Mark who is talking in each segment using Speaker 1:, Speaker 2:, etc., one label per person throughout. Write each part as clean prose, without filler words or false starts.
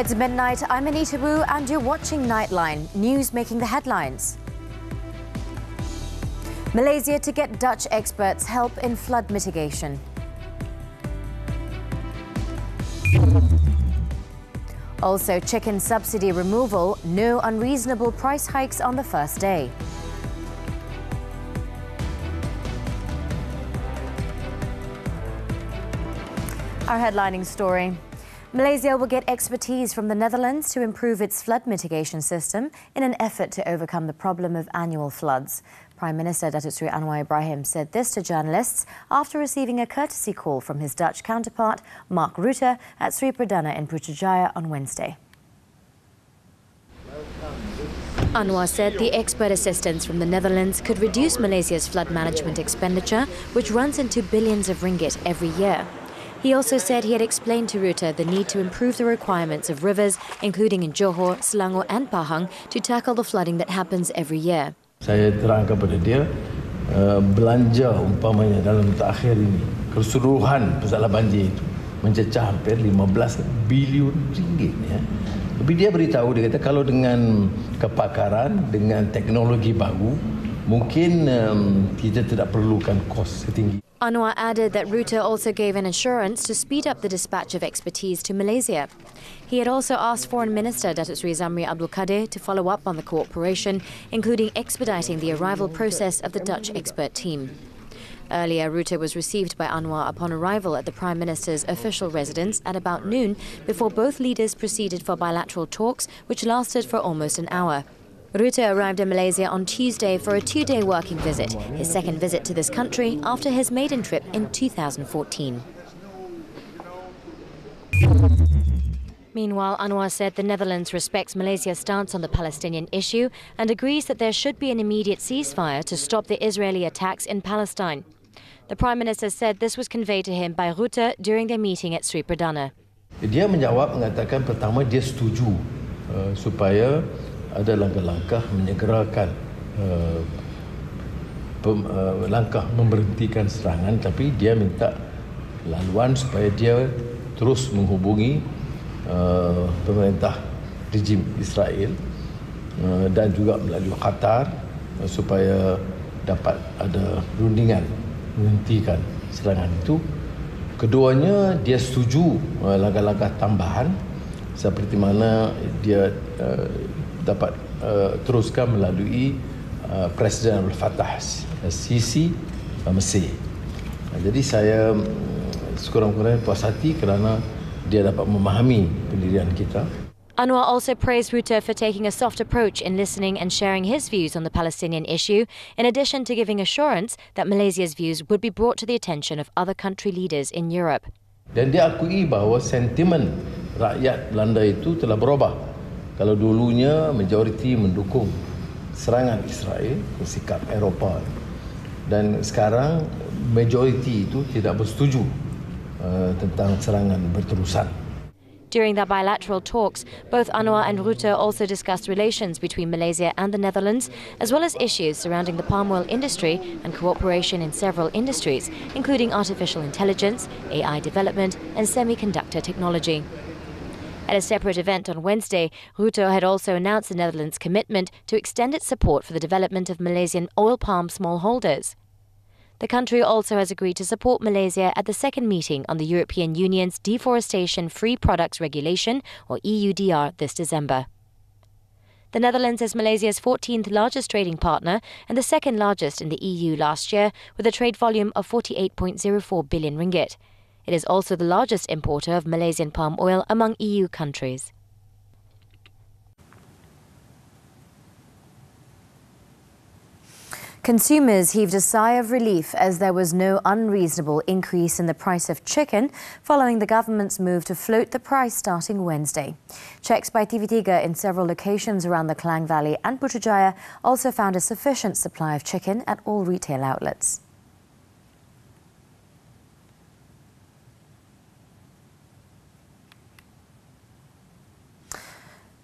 Speaker 1: It's midnight. I'm Anita and you're watching Nightline, news making the headlines. Malaysia to get Dutch experts help in flood mitigation. Also, chicken subsidy removal, no unreasonable price hikes on the first day. Our headlining story. Malaysia will get expertise from the Netherlands to improve its flood mitigation system in an effort to overcome the problem of annual floods. Prime Minister Datuk Seri Anwar Ibrahim said this to journalists after receiving a courtesy call from his Dutch counterpart, Mark Rutte, at Sri Perdana in Putrajaya on Wednesday. Anwar said the expert assistance from the Netherlands could reduce Malaysia's flood management expenditure, which runs into billions of ringgit every year. He also said he had explained to Rutte the need to improve the requirements of rivers, including in Johor, Selangor and Pahang, to tackle the flooding that happens every year.
Speaker 2: Saya terang kepada dia, belanja umpamanya dalam takhir ini, keseluruhan masalah banjir itu mencecah hampir 15 bilion ringgit. Ya. Tapi dia beritahu, dia kata kalau dengan kepakaran, dengan teknologi baru, mungkin kita tidak perlukan kos setinggi.
Speaker 1: Anwar added that Rutte also gave an assurance to speed up the dispatch of expertise to Malaysia. He had also asked Foreign Minister Datuk Seri Zamri Abdul Kadir to follow up on the cooperation, including expediting the arrival process of the Dutch expert team. Earlier, Rutte was received by Anwar upon arrival at the Prime Minister's official residence at about noon, before both leaders proceeded for bilateral talks, which lasted for almost an hour. Rutte arrived in Malaysia on Tuesday for a two-day working visit, his second visit to this country after his maiden trip in 2014. Meanwhile, Anwar said the Netherlands respects Malaysia's stance on the Palestinian issue and agrees that there should be an immediate ceasefire to stop the Israeli attacks in Palestine. The Prime Minister said this was conveyed to him by Rutte during their meeting at Sri Perdana.
Speaker 2: Dia menjawab mengatakan pertama dia setuju supaya ada langkah-langkah menyegerakan langkah memberhentikan serangan, tapi dia minta laluan supaya dia terus menghubungi pemerintah rejim Israel dan juga melalui Qatar supaya dapat ada rundingan menghentikan serangan itu. Keduanya dia setuju langkah-langkah tambahan seperti mana dia dapat teruskan melalui Presiden Al-Fatah Sisi Mesir. Jadi saya sekurang-kurangnya puas hati kerana dia dapat memahami pendirian kita.
Speaker 1: Anwar also praised Rutte for taking a soft approach in listening and sharing his views on the Palestinian issue, in addition to giving assurance that Malaysia's views would be brought to the attention of other country leaders in Europe.
Speaker 2: Dan dia akui bahawa sentimen rakyat Belanda itu telah berubah. Kalau dulunya majoriti mendukung serangan Israel, sikap Eropah, dan sekarang majoriti itu tidak bersetuju tentang serangan berterusan.
Speaker 1: During the bilateral talks, both Anwar and Rutte also discussed relations between Malaysia and the Netherlands, as well as issues surrounding the palm oil industry and cooperation in several industries, including artificial intelligence, AI development and semiconductor technology. At a separate event on Wednesday, Rutte had also announced the Netherlands' commitment to extend its support for the development of Malaysian oil palm smallholders. The country also has agreed to support Malaysia at the second meeting on the European Union's Deforestation-Free Products Regulation, or EUDR, this December. The Netherlands is Malaysia's 14th largest trading partner and the second largest in the EU last year, with a trade volume of 48.04 billion ringgit. It is also the largest importer of Malaysian palm oil among EU countries. Consumers heaved a sigh of relief as there was no unreasonable increase in the price of chicken following the government's move to float the price starting Wednesday. Checks by TV3 in several locations around the Klang Valley and Putrajaya also found a sufficient supply of chicken at all retail outlets.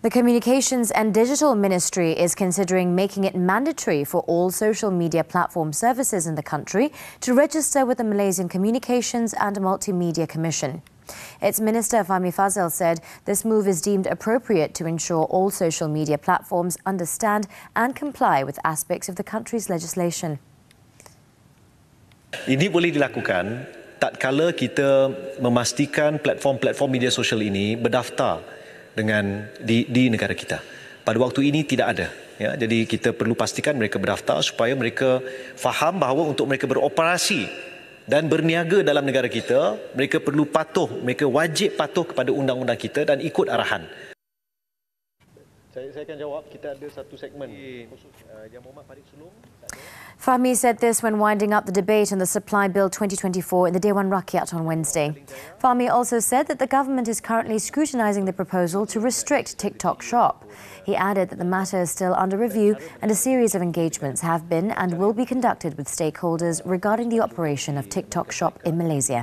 Speaker 1: The Communications and Digital Ministry is considering making it mandatory for all social media platform services in the country to register with the Malaysian Communications and Multimedia Commission. Its Minister Fahmi Fazil said this move is deemed appropriate to ensure all social media platforms understand and comply with aspects of the country's legislation.
Speaker 3: Ini boleh dilakukan tatkala kita memastikan platform-platform media sosial ini berdaftar dengan di negara kita. Pada waktu ini tidak ada. Ya, jadi kita perlu pastikan mereka berdaftar supaya mereka faham bahawa untuk mereka beroperasi dan berniaga dalam negara kita, mereka perlu patuh, mereka wajib patuh kepada undang-undang kita dan ikut arahan. Saya akan jawab, kita ada satu segmen khusus yang Muhammad Farid Sulong.
Speaker 1: Fahmi said this when winding up the debate on the Supply Bill 2024 in the Dewan Rakyat on Wednesday. Fahmi also said that the government is currently scrutinising the proposal to restrict TikTok Shop. He added that the matter is still under review and a series of engagements have been and will be conducted with stakeholders regarding the operation of TikTok Shop in Malaysia.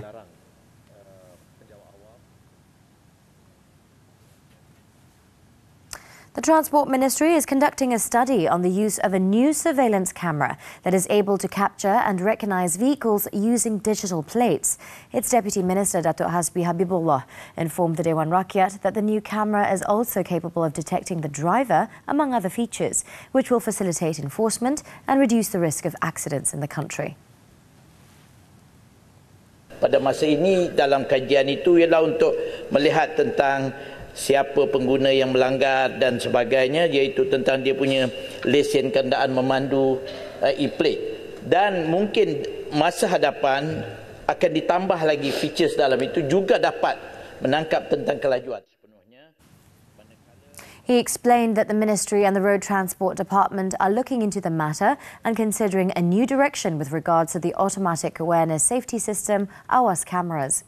Speaker 1: The Transport Ministry is conducting a study on the use of a new surveillance camera that is able to capture and recognise vehicles using digital plates. Its Deputy Minister, Datuk Hasbi Habibullah, informed the Dewan Rakyat that the new camera is also capable of detecting the driver, among other features, which will facilitate enforcement and reduce the risk of accidents in the country.
Speaker 4: Pada masa ini, dalam kajian itu ialah untuk melihat tentang siapa pengguna yang melanggar dan sebagainya, iaitu tentang dia punya lesen kenderaan memandu e-plate. Dan mungkin masa hadapan akan ditambah lagi features dalam itu juga dapat menangkap tentang kelajuan.
Speaker 1: He explained that the Ministry and the Road Transport Department are looking into the matter and considering a new direction with regards to the automatic awareness safety system, AWAS cameras.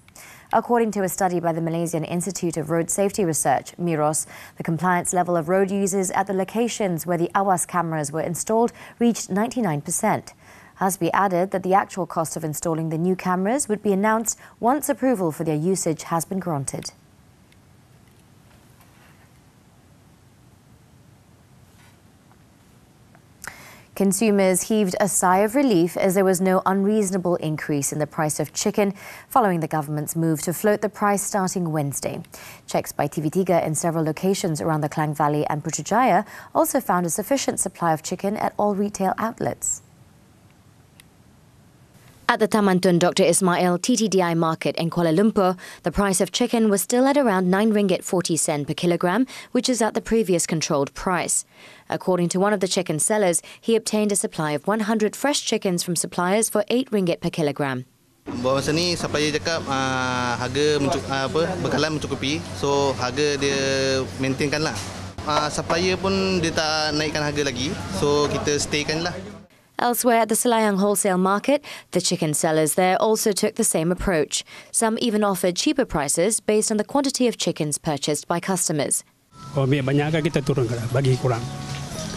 Speaker 1: According to a study by the Malaysian Institute of Road Safety Research, MIROS, the compliance level of road users at the locations where the AWAS cameras were installed reached 99%. Hasbi added that the actual cost of installing the new cameras would be announced once approval for their usage has been granted. Consumers heaved a sigh of relief as there was no unreasonable increase in the price of chicken following the government's move to float the price starting Wednesday. Checks by TV3 in several locations around the Klang Valley and Putrajaya also found a sufficient supply of chicken at all retail outlets. At the Taman Tun Dr. Ismail TTDI market in Kuala Lumpur, the price of chicken was still at around 9 ringgit 40 sen per kilogram, which is at the previous controlled price. According to one of the chicken sellers, he obtained a supply of 100 fresh chickens from suppliers for 8 ringgit per kilogram.
Speaker 5: Bahawa masa ni supplier cakap harga bekalan mencukupi, so harga dia maintainkan lah. Supplier pun dia tak naikkan harga lagi, so kita staykan lah.
Speaker 1: Elsewhere at the Selayang wholesale market, the chicken sellers there also took the same approach. Some even offered cheaper prices based on the quantity of chickens purchased by customers.
Speaker 6: Kalau banyak kan kita turun, bagi kurang.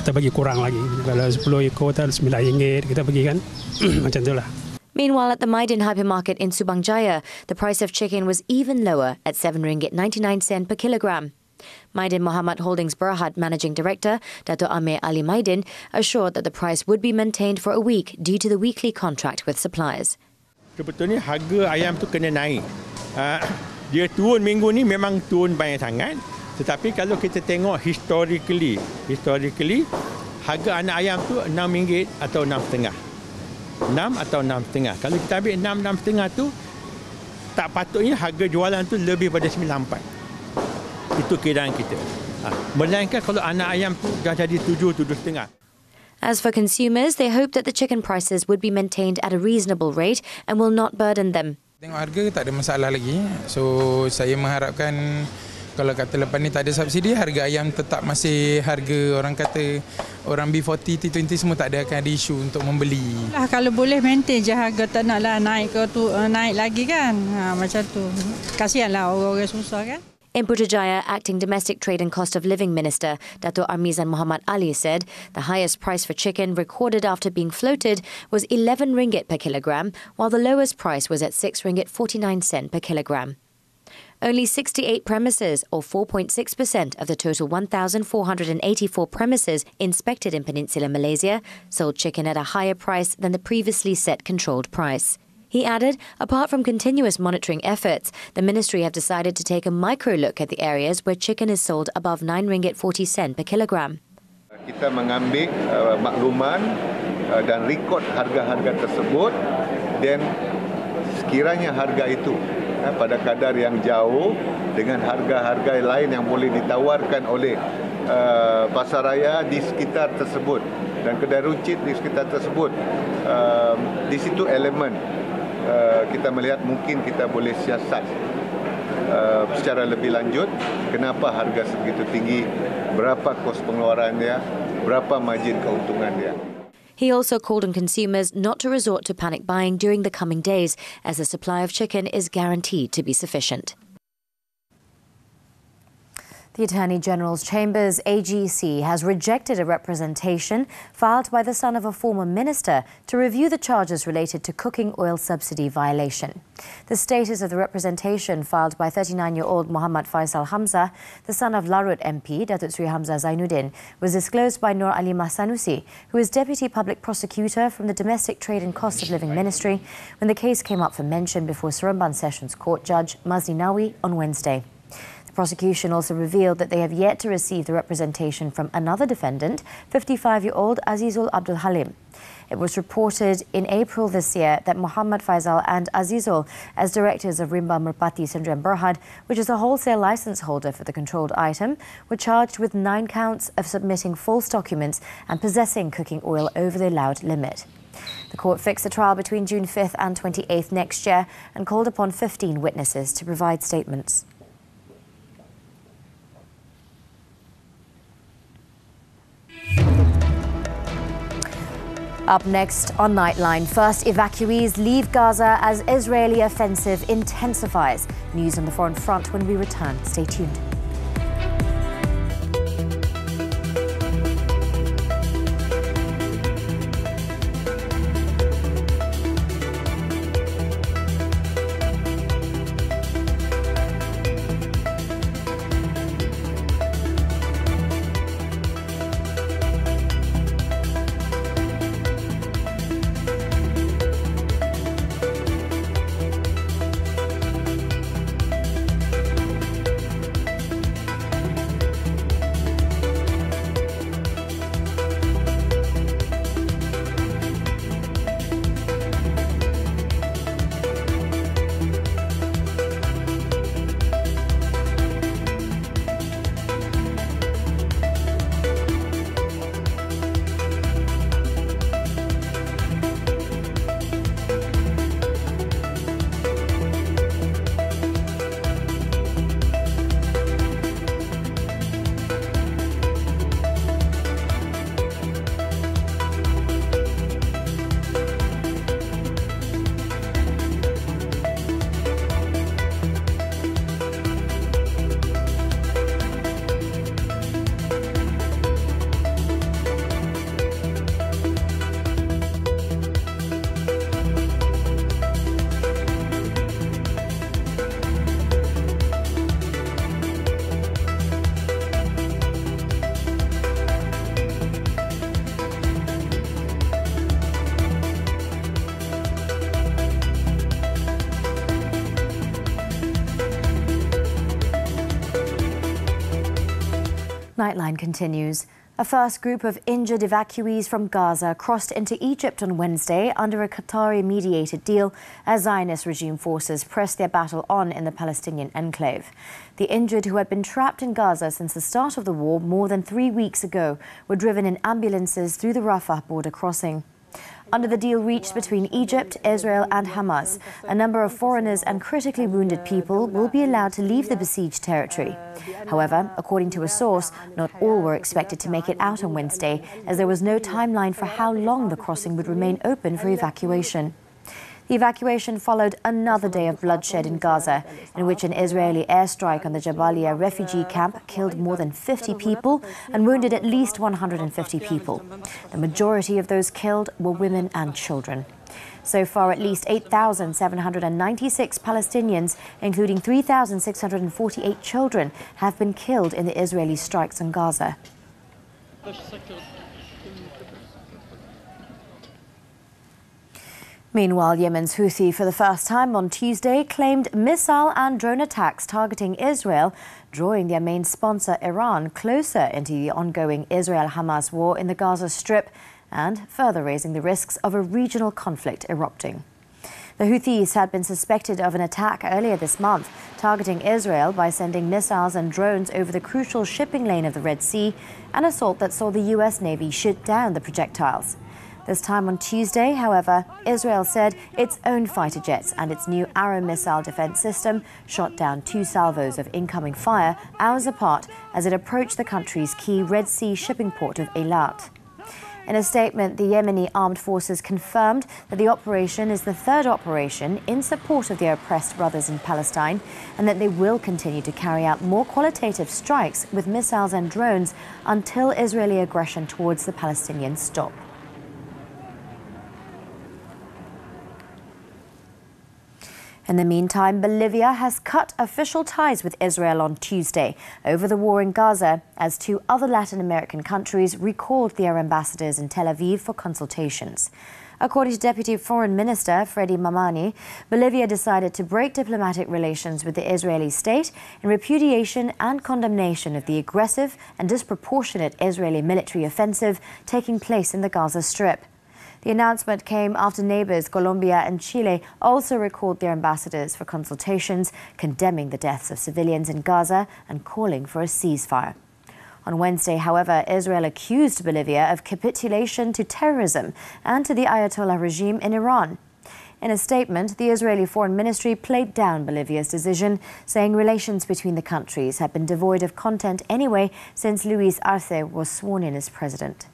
Speaker 6: Kita bagi kurang lagi. Kalau 10 ekor, 9 ringgit, kita bagikan macam itulah.
Speaker 1: Meanwhile, at the Maidin hypermarket in Subang Jaya, the price of chicken was even lower at 7 ringgit 99 sen per kilogram. Maidin Muhammad Holdings Berhad Managing Director, Dato' Amir Ali Maidin, assured that the price would be maintained for a week due to the weekly contract with suppliers.
Speaker 7: Sebetulnya harga ayam tu kena naik. Dia turun minggu ni memang turun banyak sangat. Tetapi kalau kita tengok historically harga anak ayam tu RM6 atau RM6.5. 6 atau RM6.5. Kalau kita ambil 6, RM6.5 tu, tak patutnya harga jualan tu lebih pada RM9.4. Itu kiraan kita. Melainkan kalau anak ayam tu dah jadi 7, 7.5.
Speaker 1: As for consumers, they hope that the chicken prices would be maintained at a reasonable rate and will not burden them.
Speaker 8: Tengok harga tak ada masalah lagi. So saya mengharapkan kalau kata lepas ni tak ada subsidi, harga ayam tetap masih harga orang kata orang B40, T20 semua tak ada akan ada isu untuk membeli.
Speaker 9: Kalau boleh maintain je harga, tak naklah naik naik lagi kan. Macam tu. Kasihanlah orang-orang susah kan.
Speaker 1: In Putrajaya, Acting Domestic Trade and Cost of Living Minister Dato' Armizan Muhammad Ali said the highest price for chicken recorded after being floated was 11 ringgit per kilogram, while the lowest price was at 6 ringgit 49 sen per kilogram. Only 68 premises, or 4.6% of the total 1,484 premises inspected in Peninsular Malaysia, sold chicken at a higher price than the previously set controlled price. He added, apart from continuous monitoring efforts, the ministry have decided to take a micro look at the areas where chicken is sold above RM9.40 per kilogram.
Speaker 10: Kita mengambil makluman dan rekod harga-harga tersebut, dan sekiranya harga itu pada kadar yang jauh dengan harga-harga lain yang boleh ditawarkan oleh pasar raya di sekitar tersebut dan kedai runcit di sekitar tersebut, di situ elemen kita melihat mungkin kita boleh siasat secara lebih lanjut kenapa harga sebegitu tinggi, berapa kos pengeluaran dia, berapa margin keuntungan dia.
Speaker 1: He also called on consumers not to resort to panic buying during the coming days, as the supply of chicken is guaranteed to be sufficient. The Attorney General's Chambers, AGC, has rejected a representation filed by the son of a former minister to review the charges related to cooking oil subsidy violation. The status of the representation filed by 39-year-old Muhammad Faisal Hamza, the son of Larut MP, Datuk Sri Hamza Zainuddin, was disclosed by Nur Ali Mahsanusi, who is Deputy Public Prosecutor from the Domestic Trade and Cost of Living Ministry, when the case came up for mention before Seremban Sessions Court Judge Mazni Nawi on Wednesday. The prosecution also revealed that they have yet to receive the representation from another defendant, 55-year-old Azizul Abdul Halim. It was reported in April this year that Muhammad Faisal and Azizul, as directors of Rimba Merpati Sdn Berhad, which is a wholesale license holder for the controlled item, were charged with 9 counts of submitting false documents and possessing cooking oil over the allowed limit. The court fixed the trial between June 5th and 28th next year and called upon 15 witnesses to provide statements. Up next on Nightline, first evacuees leave Gaza as Israeli offensive intensifies. News on the foreign front when we return. Stay tuned. Nightline continues. A first group of injured evacuees from Gaza crossed into Egypt on Wednesday under a Qatari-mediated deal as Zionist regime forces pressed their battle on in the Palestinian enclave. The injured, who had been trapped in Gaza since the start of the war more than 3 weeks ago, were driven in ambulances through the Rafah border crossing. Under the deal reached between Egypt, Israel and Hamas, a number of foreigners and critically wounded people will be allowed to leave the besieged territory. However, according to a source, not all were expected to make it out on Wednesday, as there was no timeline for how long the crossing would remain open for evacuation. The evacuation followed another day of bloodshed in Gaza, in which an Israeli airstrike on the Jabalia refugee camp killed more than 50 people and wounded at least 150 people. The majority of those killed were women and children. So far, at least 8,796 Palestinians, including 3,648 children, have been killed in the Israeli strikes on Gaza. Meanwhile, Yemen's Houthi, for the first time on Tuesday, claimed missile and drone attacks targeting Israel, drawing their main sponsor, Iran, closer into the ongoing Israel-Hamas war in the Gaza Strip and further raising the risks of a regional conflict erupting. The Houthis had been suspected of an attack earlier this month, targeting Israel by sending missiles and drones over the crucial shipping lane of the Red Sea, an assault that saw the U.S. Navy shoot down the projectiles. This time on Tuesday, however, Israel said its own fighter jets and its new Arrow missile defense system shot down 2 salvos of incoming fire hours apart as it approached the country's key Red Sea shipping port of Eilat. In a statement, the Yemeni armed forces confirmed that the operation is the third operation in support of their oppressed brothers in Palestine and that they will continue to carry out more qualitative strikes with missiles and drones until Israeli aggression towards the Palestinians stop. In the meantime, Bolivia has cut official ties with Israel on Tuesday over the war in Gaza as 2 other Latin American countries recalled their ambassadors in Tel Aviv for consultations. According to Deputy Foreign Minister Freddy Mamani, Bolivia decided to break diplomatic relations with the Israeli state in repudiation and condemnation of the aggressive and disproportionate Israeli military offensive taking place in the Gaza Strip. The announcement came after neighbours Colombia and Chile also recalled their ambassadors for consultations, condemning the deaths of civilians in Gaza and calling for a ceasefire. On Wednesday, however, Israel accused Bolivia of capitulation to terrorism and to the Ayatollah regime in Iran. In a statement, the Israeli Foreign Ministry played down Bolivia's decision, saying relations between the countries had been devoid of content anyway since Luis Arce was sworn in as president.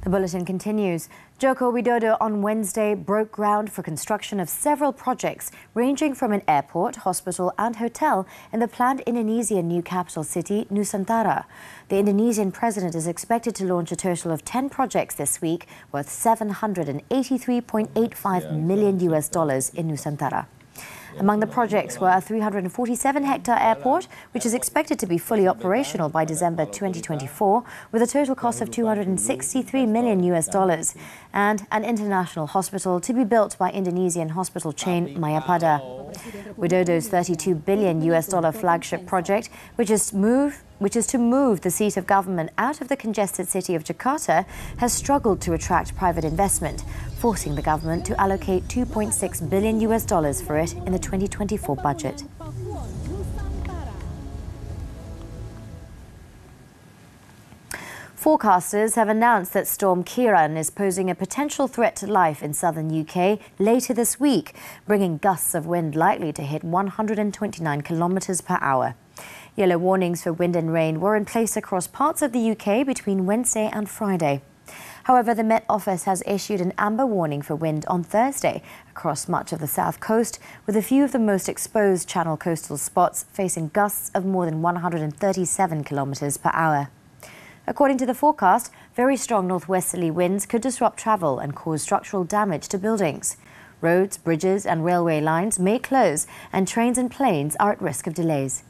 Speaker 1: The bulletin continues. Joko Widodo on Wednesday broke ground for construction of several projects ranging from an airport, hospital and hotel in the planned Indonesian new capital city, Nusantara. The Indonesian president is expected to launch a total of 10 projects this week worth $783.85 million in Nusantara. Among the projects were a 347-hectare airport, which is expected to be fully operational by December 2024, with a total cost of $263 million, and an international hospital to be built by Indonesian hospital chain Mayapada. Widodo's $32 billion flagship project, which is to move the seat of government out of the congested city of Jakarta, has struggled to attract private investment, forcing the government to allocate $2.6 billion for it in the 2024 budget. Forecasters have announced that Storm Ciarán is posing a potential threat to life in southern UK later this week, bringing gusts of wind likely to hit 129 kilometres per hour. Yellow warnings for wind and rain were in place across parts of the UK between Wednesday and Friday. However, the Met Office has issued an amber warning for wind on Thursday across much of the south coast, with a few of the most exposed Channel coastal spots facing gusts of more than 137 kilometres per hour. According to the forecast, very strong northwesterly winds could disrupt travel and cause structural damage to buildings. Roads, bridges and railway lines may close, and trains and planes are at risk of delays.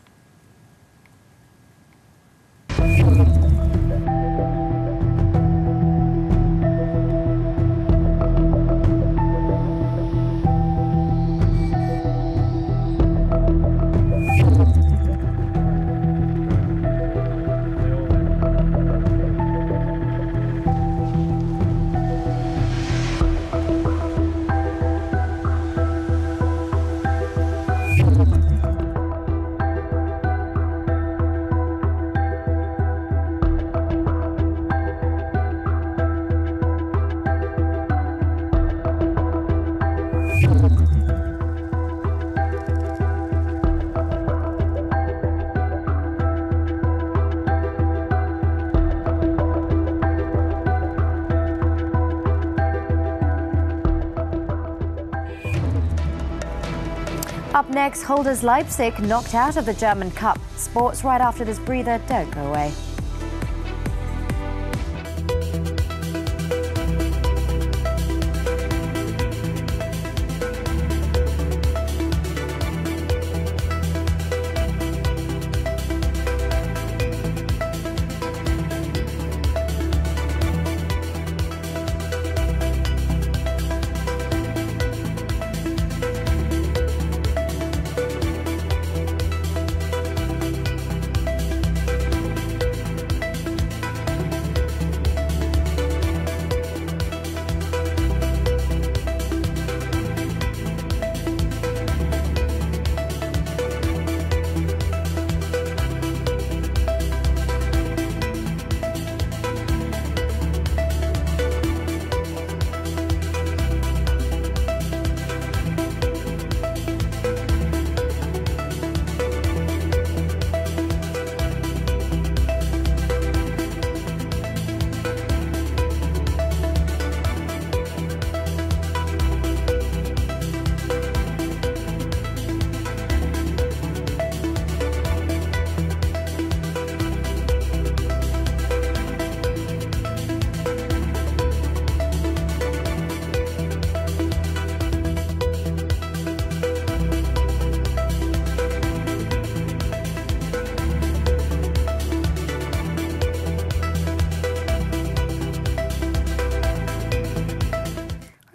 Speaker 1: Up next, holders Leipzig knocked out of the German Cup. Sports right after this breather. Don't go away.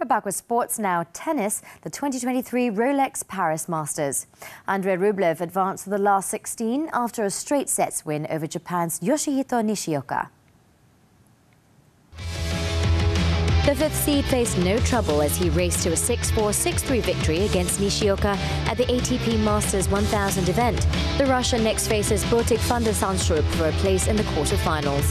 Speaker 1: Back with sports now. Tennis, the 2023 Rolex Paris Masters. Andrei Rublev advanced to the last 16 after a straight sets win over Japan's Yoshihito Nishioka. The fifth seed faced no trouble as he raced to a 6-4, 6-3 victory against Nishioka at the ATP Masters 1000 event. The Russian next faces Botic van der Zandschulp for a place in the quarterfinals.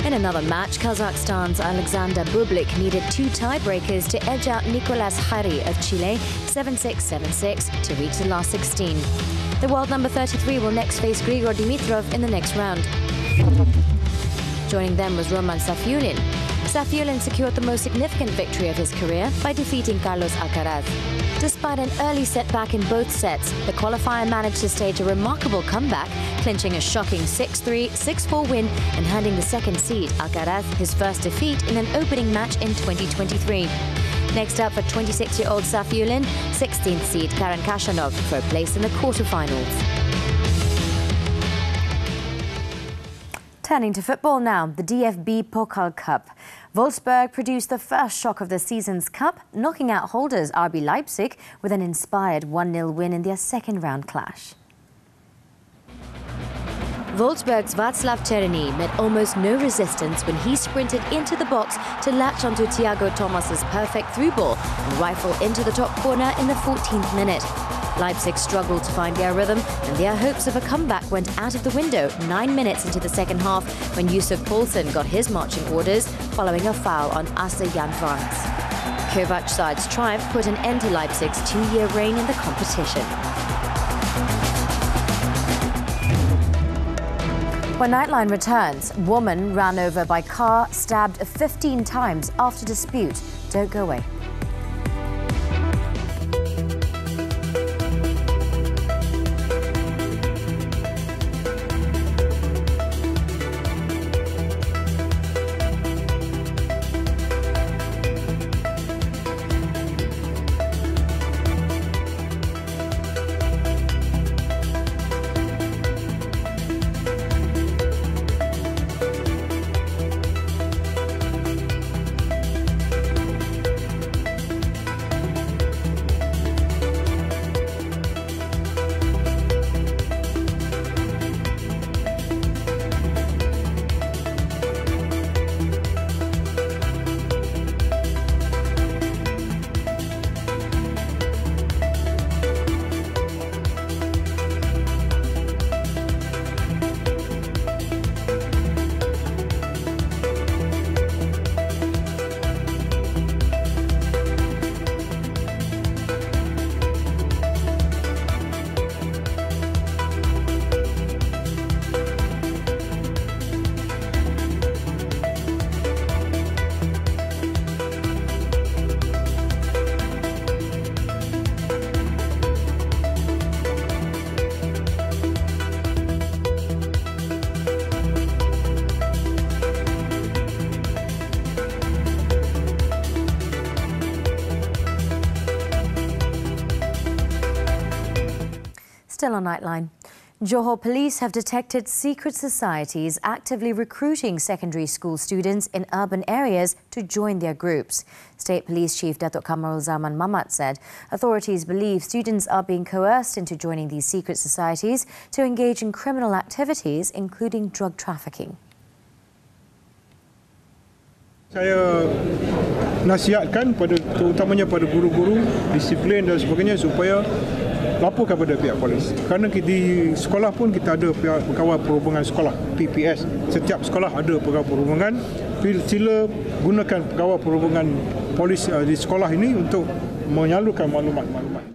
Speaker 1: In another match, Kazakhstan's Alexander Bublik needed 2 tiebreakers to edge out Nicolas Jarry of Chile 7-6, 7-6 to reach the last 16. The world number 33 will next face Grigor Dimitrov in the next round. Joining them was Roman Safiullin. Safiullin secured the most significant victory of his career by defeating Carlos Alcaraz. Despite an early setback in both sets, the qualifier managed to stage a remarkable comeback, clinching a shocking 6-3, 6-4 win and handing the second seed, Alcaraz, his first defeat in an opening match in 2023. Next up for 26-year-old Safiullin, 16th seed Karen Khachanov for a place in the quarterfinals. Turning to football now, the DFB Pokal Cup. Wolfsburg produced the first shock of the season's cup, knocking out holders RB Leipzig with an inspired 1-0 win in their second-round clash. Wolfsburg's Václav Černý met almost no resistance when he sprinted into the box to latch onto Thiago Thomas's perfect through ball and rifle into the top corner in the 14th minute. Leipzig struggled to find their rhythm, and their hopes of a comeback went out of the window 9 minutes into the second half when Yusuf Poulsen got his marching orders following a foul on Asse Jan Vranks. Kovac's side's triumph put an end to Leipzig's 2-year reign in the competition. When Nightline returns, woman ran over by car, stabbed 15 times after dispute. Don't go away. Still on Nightline. Johor police have detected secret societies actively recruiting secondary school students in urban areas to join their groups. State Police Chief Datuk Kamarul Zaman Mamat said authorities believe students are being coerced into joining these secret societies to engage in criminal activities, including drug trafficking.
Speaker 11: Saya nasihatkan terutamanya pada guru-guru, disiplin dan sebagainya supaya laporkan kepada pihak polis. Kerana di sekolah pun kita ada pihak pegawai perhubungan sekolah, PPS. Setiap sekolah ada pegawai perhubungan. Sila gunakan pegawai perhubungan polis di sekolah ini untuk menyalurkan maklumat-maklumat.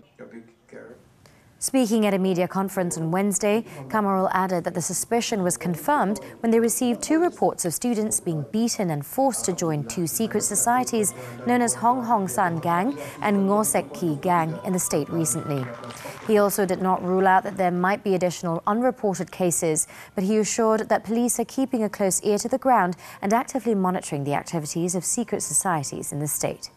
Speaker 1: Speaking at a media conference on Wednesday, Kamarul added that the suspicion was confirmed when they received 2 reports of students being beaten and forced to join 2 secret societies known as Hong Hong San Gang and Ngosek Ki Gang in the state recently. He also did not rule out that there might be additional unreported cases, but he assured that police are keeping a close ear to the ground and actively monitoring the activities of secret societies in the state.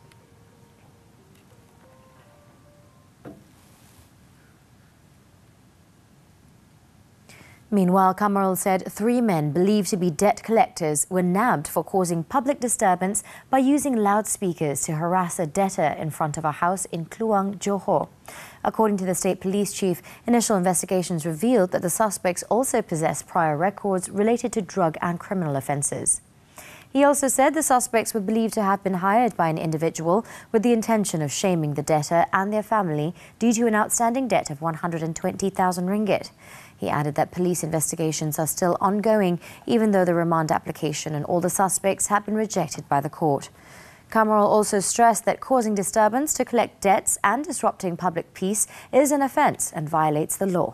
Speaker 1: Meanwhile, Kamarul said 3 men believed to be debt collectors were nabbed for causing public disturbance by using loudspeakers to harass a debtor in front of a house in Kluang, Johor. According to the state police chief, initial investigations revealed that the suspects also possessed prior records related to drug and criminal offences. He also said the suspects were believed to have been hired by an individual with the intention of shaming the debtor and their family due to an outstanding debt of 120,000 ringgit. He added that police investigations are still ongoing, even though the remand application and all the suspects have been rejected by the court. Kamarul also stressed that causing disturbance to collect debts and disrupting public peace is an offence and violates the law.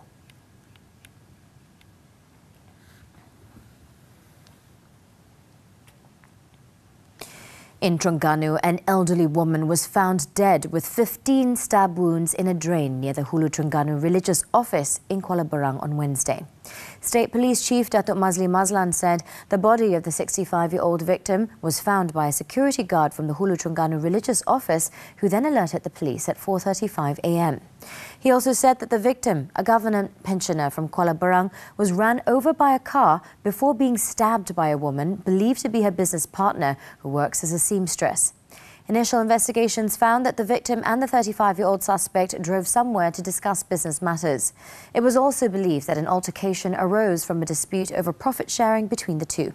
Speaker 1: In Terengganu, an elderly woman was found dead with 15 stab wounds in a drain near the Hulu Terengganu religious office in Kuala Berang on Wednesday. State Police Chief Datuk Mazli Mazlan said the body of the 65-year-old victim was found by a security guard from the Hulu Terengganu religious office, who then alerted the police at 4:35 a.m. He also said that the victim, a government pensioner from Kuala Berang, was run over by a car before being stabbed by a woman believed to be her business partner, who works as a seamstress. Initial investigations found that the victim and the 35-year-old suspect drove somewhere to discuss business matters. It was also believed that an altercation arose from a dispute over profit sharing between the two.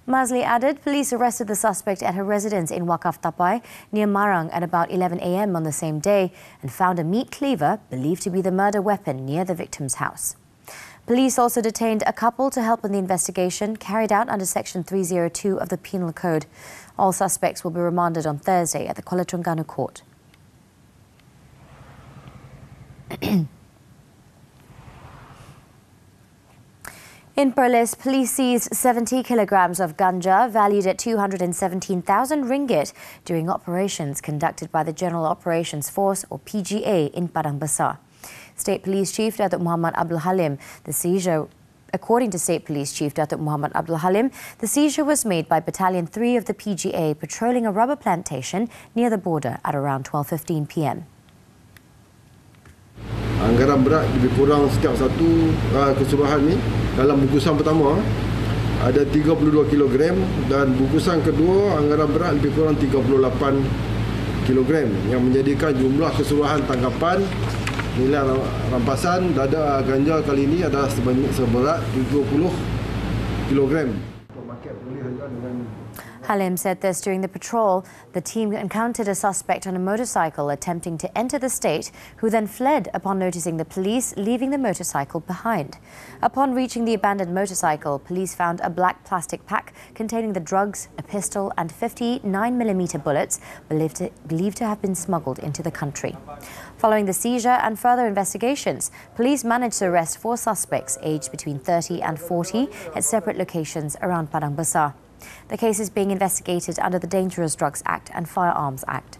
Speaker 1: Mazli added police arrested the suspect at her residence in Wakaf Tapai near Marang at about 11 a.m. on the same day and found a meat cleaver believed to be the murder weapon near the victim's house. Police also detained a couple to help in the investigation carried out under Section 302 of the Penal Code. All suspects will be remanded on Thursday at the Kuala Terengganu court. In Perlis, police seized 70 kilograms of ganja valued at 217,000 ringgit during operations conducted by the General Operations Force, or PGA, in Padang Besar. State Police Chief Datuk Muhammad Abdul Halim, according to State Police Chief Datuk Muhammad Abdul Halim, the seizure was made by Battalion 3 of the PGA patrolling a rubber plantation near the border at around 12:15 p.m.
Speaker 12: Anggaran berat lebih kurang setiap satu keseluruhan ni dalam bungkusan pertama ada 32 kg dan bungkusan kedua anggaran berat lebih kurang 38 kg yang menjadikan jumlah keseluruhan tangkapan nilai rampasan dada ganja kali ini adalah seberat 70 kg.
Speaker 1: Halim said this during the patrol. The team encountered a suspect on a motorcycle attempting to enter the state, who then fled upon noticing the police, leaving the motorcycle behind. Upon reaching the abandoned motorcycle, police found a black plastic pack containing the drugs, a pistol and 59mm bullets believed to have been smuggled into the country. Following the seizure and further investigations, police managed to arrest 4 suspects aged between 30 and 40 at separate locations around Padang Besar. The case is being investigated under the Dangerous Drugs Act and Firearms Act.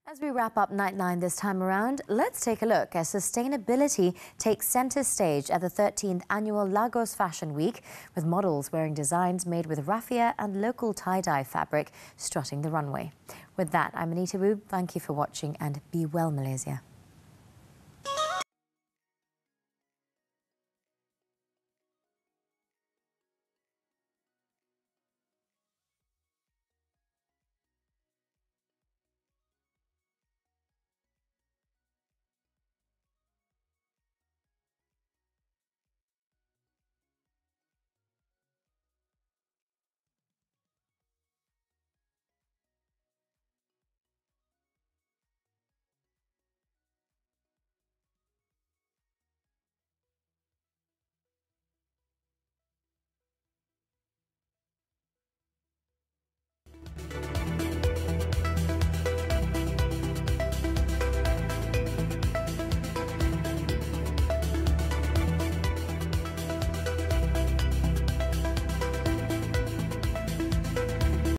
Speaker 1: As we wrap up Nightline this time around, let's take a look as sustainability takes centre stage at the 13th annual Lagos Fashion Week, with models wearing designs made with raffia and local tie-dye fabric strutting the runway. With that, I'm Anita. Thank you for watching and be well, Malaysia.